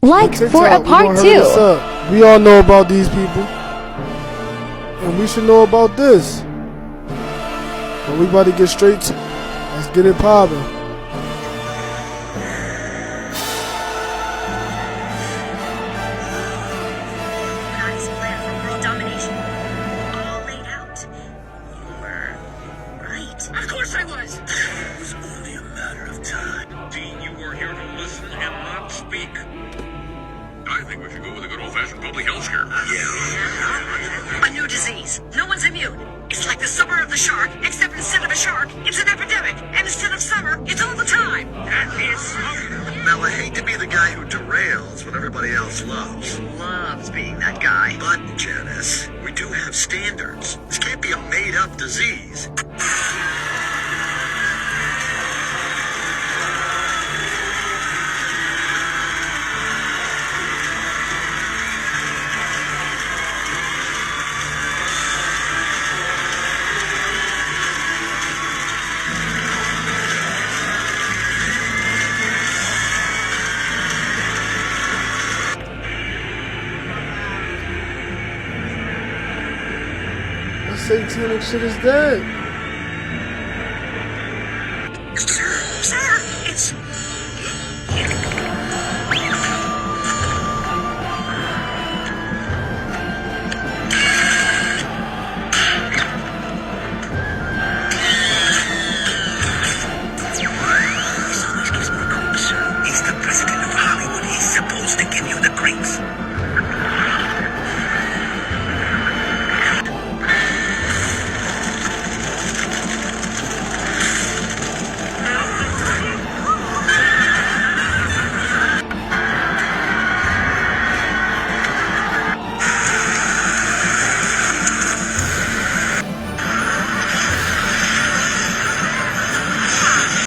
Like for a part 2. We all know about these people. And we should know about this. But we about to get straight to it. Let's get it poppin'. Of course I was! It was only a matter of time. Dean, you were here to listen and not speak. I think we should go with a good old-fashioned public health scare. Yeah. A new disease. No one's immune. It's like the summer of the shark, except instead of a shark, it's an epidemic. And instead of summer, it's all the time. That is summer. Now, I hate to be the guy who derails what everybody else loves. Loves being that guy. But, Janice, we do have standards. This can't be a made-up disease. Satanic shit is dead. Sir, it's... He's the president of Hollywood. He's supposed to give you the drinks.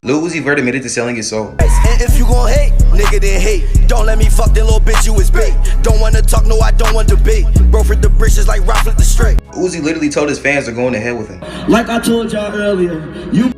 Lil Uzi Vert admitted to selling his soul. And if you gon' hate, nigga, then hate. Don't let me fuck that little bitch, you is bait. Don't wanna talk, no, I don't want debate. Bro, for the bridges like Ralph with the straight. Uzi literally told his fans they're going to hell with him. Like I told y'all earlier, you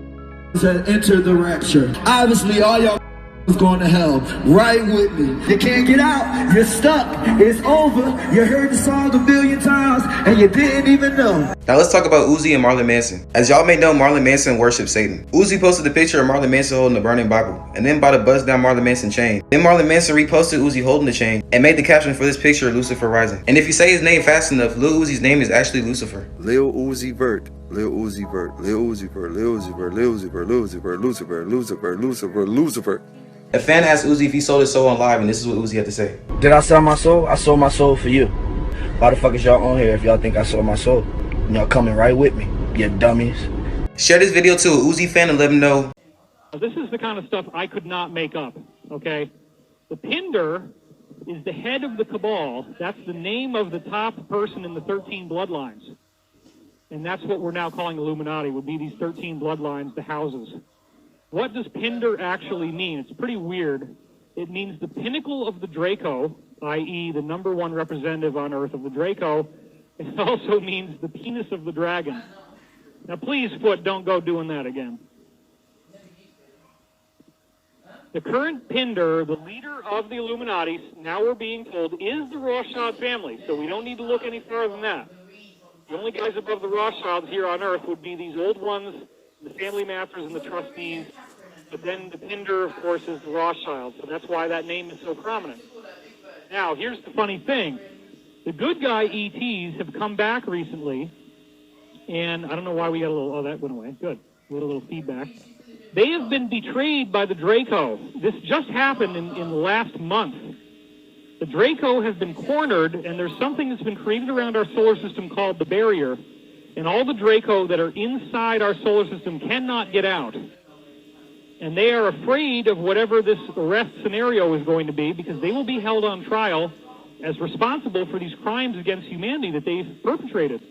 have entered the rapture. Obviously, all y'all is going to hell. Right with me. You can't get out. You're stuck. It's over. You heard the song a million times and you didn't even know. Now let's talk about Uzi and Marlon Manson. As y'all may know, Marlon Manson worships Satan. Uzi posted a picture of Marlon Manson holding a burning Bible, and then bought a buzz down Marlon Manson chain. Then Marlon Manson reposted Uzi holding the chain, and made the caption for this picture Lucifer rising. And if you say his name fast enough, Lil Uzi's name is actually Lucifer. Lil Uzi Vert. Lil Uzi Vert. Lil Uzi Vert. Lil Uzi Vert. Lil Uzi Vert. Lucifer. Lucifer. Lucifer. Lucifer. Lucifer. A fan asked Uzi if he sold his soul on live, and this is what Uzi had to say. Did I sell my soul? I sold my soul for you. Why the fuck is y'all on here if y'all think I sold my soul? Y'all coming right with me, you dummies. Share this video to a Uzi fan and let him know. This is the kind of stuff I could not make up, okay? The Pinder is the head of the cabal. That's the name of the top person in the 13 bloodlines. And that's what we're now calling Illuminati, would be these 13 bloodlines, the houses. What does Pinder actually mean? It's pretty weird. It means the pinnacle of the Draco, i.e. the #1 representative on Earth of the Draco. It also means the penis of the dragon. Now please, Foot, don't go doing that again. The current Pinder, the leader of the Illuminati, now we're being told, is the Rothschild family, so we don't need to look any further than that. The only guys above the Rothschilds here on Earth would be these old ones, the family masters and the trustees, but then the Pinder, of course, is the Rothschild, so that's why that name is so prominent. Now, here's the funny thing. The good guy ETs have come back recently, and I don't know why we got a little, oh, that went away. Good. We had a little feedback. They have been betrayed by the Draco. This just happened in the last month. The Draco has been cornered, and there's something that's been created around our solar system called the barrier, and all the Draco that are inside our solar system cannot get out. And they are afraid of whatever this arrest scenario is going to be, because they will be held on trial as responsible for these crimes against humanity that they've perpetrated.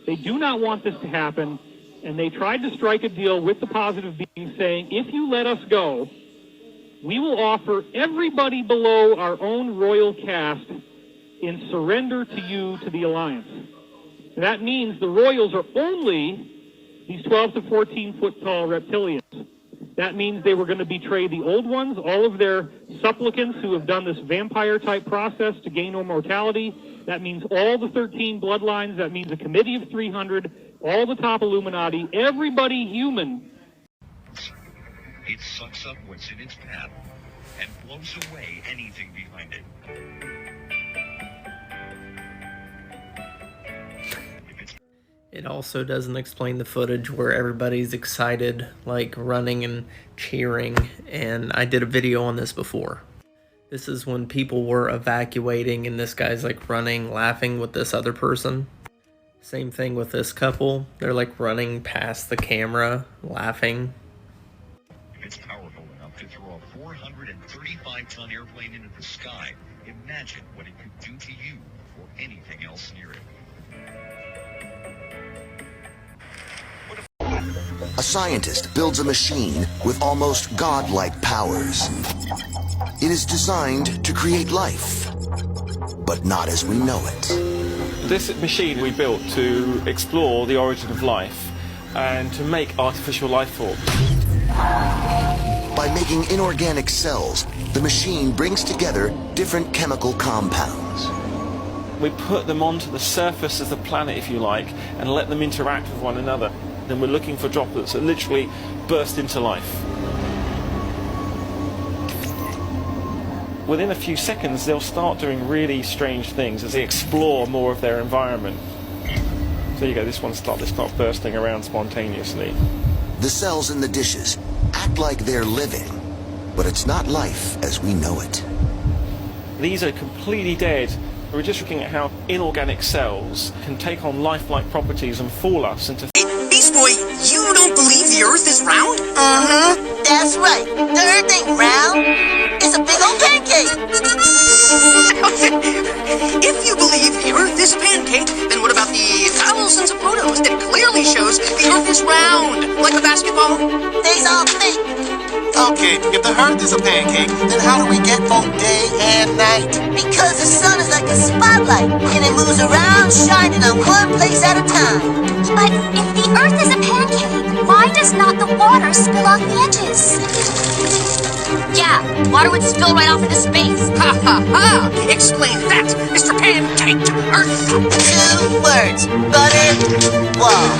They do not want this to happen, and they tried to strike a deal with the positive being, saying, if you let us go, we will offer everybody below our own royal caste in surrender to you to the Alliance. And that means the royals are only these 12 to 14 foot tall reptilians. That means they were going to betray the old ones, all of their supplicants who have done this vampire-type process to gain immortality. That means all the 13 bloodlines. That means a committee of 300, all the top Illuminati, everybody human. It sucks up what's in its path and blows away anything behind it. It also doesn't explain the footage where everybody's excited, like running and cheering, and I did a video on this before. This is when people were evacuating and this guy's like running, laughing with this other person. Same thing with this couple. They're like running past the camera, laughing. If it's powerful enough to throw a 435-ton airplane into the sky, imagine what it could do to you or anything else near it. A scientist builds a machine with almost godlike powers. It is designed to create life, but not as we know it. This machine we built to explore the origin of life and to make artificial life forms. By making inorganic cells, the machine brings together different chemical compounds. We put them onto the surface of the planet, if you like, and let them interact with one another. Then we're looking for droplets that literally burst into life. Within a few seconds, they'll start doing really strange things as they explore more of their environment. So you go, this one they start bursting around spontaneously. The cells in the dishes act like they're living, but it's not life as we know it. These are completely dead. We're just looking at how inorganic cells can take on lifelike properties and fool us into... Beast Boy, you don't believe the Earth is round? That's right. The Earth ain't round. It's a big old pancake. If you believe the Earth is a pancake, then what about the thousands of photos that clearly shows the Earth is round, like a basketball? They's all fake. Okay, if the Earth is a pancake, then how do we get both day and night? Because the sun is like a spotlight, and it moves around shining on one place at a time. But if the Earth is a pancake, why does not the water spill off the edges? Yeah, water would spill right off into space. Ha ha ha! Explain that, Mr. Pancake Earth. 2 words. Butter wall.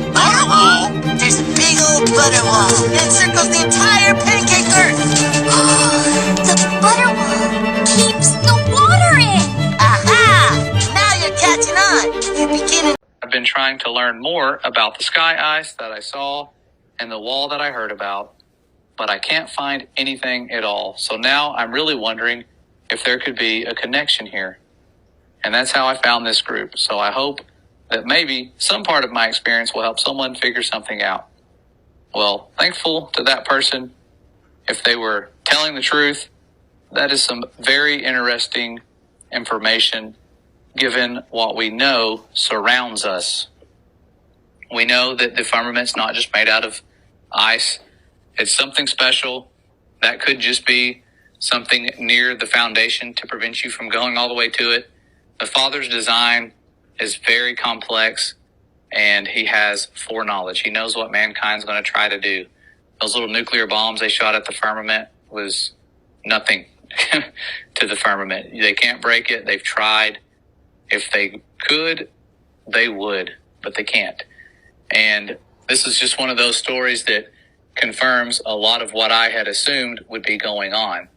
Butter wall? There's a big old butter wall that encircles the entire pancake Earth. The butter wall keeps the water in. Aha! Now you're catching on. You're beginning. I've been trying to learn more about the sky ice that I saw and the wall that I heard about, but I can't find anything at all. So now I'm really wondering if there could be a connection here. And that's how I found this group. So I hope that maybe some part of my experience will help someone figure something out. Well, thankful to that person. If they were telling the truth, that is some very interesting information given what we know surrounds us. We know that the firmament's not just made out of ice. It's something special. That could just be something near the foundation to prevent you from going all the way to it. The Father's design is very complex, and he has foreknowledge. He knows what mankind's going to try to do. Those little nuclear bombs they shot at the firmament was nothing to the firmament. They can't break it. They've tried. If they could, they would, but they can't. And this is just one of those stories that confirms a lot of what I had assumed would be going on.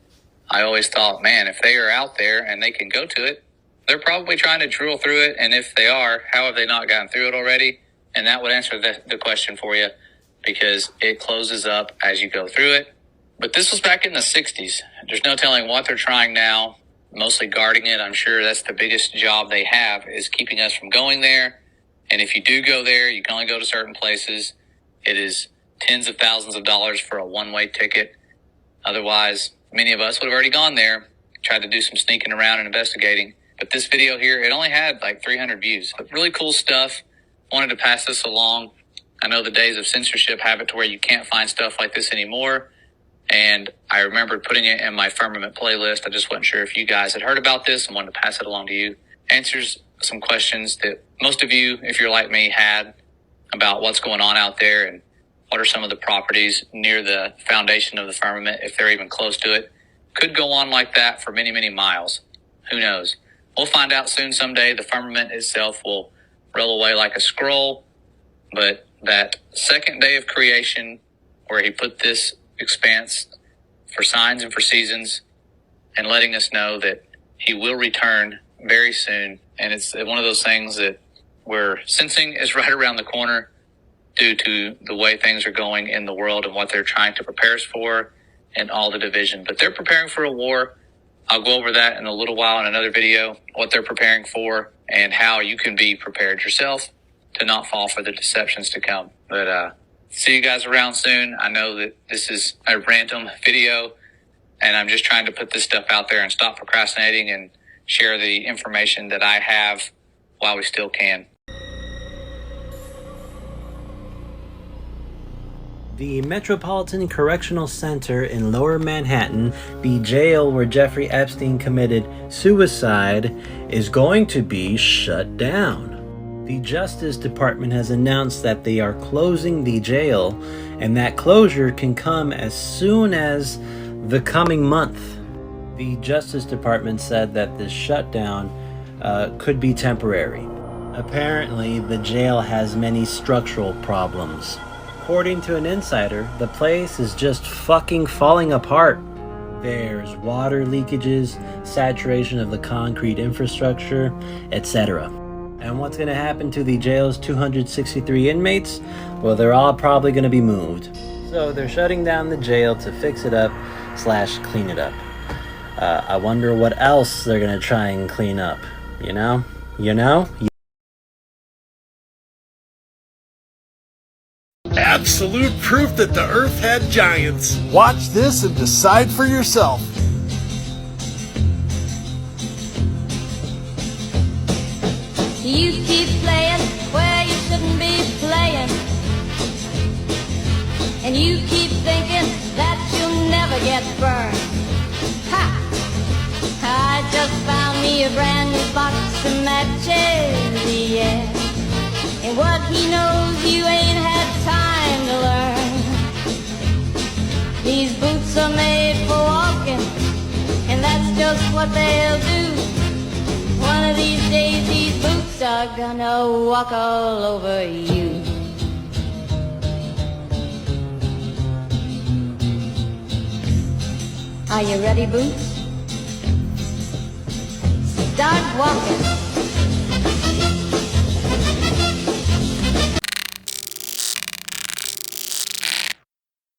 I always thought, man, if they are out there and they can go to it, they're probably trying to drill through it. And if they are, how have they not gotten through it already? And that would answer the question for you, because it closes up as you go through it. But this was back in the 60s. There's no telling what they're trying now, mostly guarding it. I'm sure that's the biggest job they have, is keeping us from going there. And if you do go there, you can only go to certain places. It is tens of thousands of dollars for a one-way ticket. Otherwise, many of us would have already gone there, tried to do some sneaking around and investigating. But this video here, it only had like 300 views. But really cool stuff. Wanted to pass this along. I know the days of censorship have it to where you can't find stuff like this anymore. And I remembered putting it in my firmament playlist. I just wasn't sure if you guys had heard about this and wanted to pass it along to you. Answers some questions that most of you, if you're like me, had about what's going on out there. And what are some of the properties near the foundation of the firmament, if they're even close to it. Could go on like that for many, many miles. Who knows? We'll find out soon someday. The firmament itself will roll away like a scroll. But that second day of creation, where he put this expanse for signs and for seasons, and letting us know that he will return very soon. And it's one of those things that we're sensing is right around the corner due to the way things are going in the world and what they're trying to prepare us for and all the division. But they're preparing for a war. I'll go over that in a little while in another video, what they're preparing for and how you can be prepared yourself to not fall for the deceptions to come. But see you guys around soon. I know that this is a random video, and I'm just trying to put this stuff out there and stop procrastinating and share the information that I have while we still can. The Metropolitan Correctional Center in Lower Manhattan, the jail where Jeffrey Epstein committed suicide, is going to be shut down. The Justice Department has announced that they are closing the jail, and that closure can come as soon as the coming month. The Justice Department said that this shutdown could be temporary. Apparently, the jail has many structural problems. According to an insider, the place is just fucking falling apart. There's water leakages, saturation of the concrete infrastructure, etc. And what's going to happen to the jail's 263 inmates? Well, they're all probably going to be moved. So they're shutting down the jail to fix it up / clean it up. I wonder what else they're going to try and clean up. You know? Absolute proof that the Earth had giants. Watch this and decide for yourself. You keep playing where you shouldn't be playing, and you keep thinking that you'll never get burned. Ha! I just found me a brand new box of matches, yeah. And what he knows you ain't had time to learn. These boots are made for walking, and that's just what they'll do. One of these days these boots are gonna walk all over you. Are you ready, Boots? Start walking.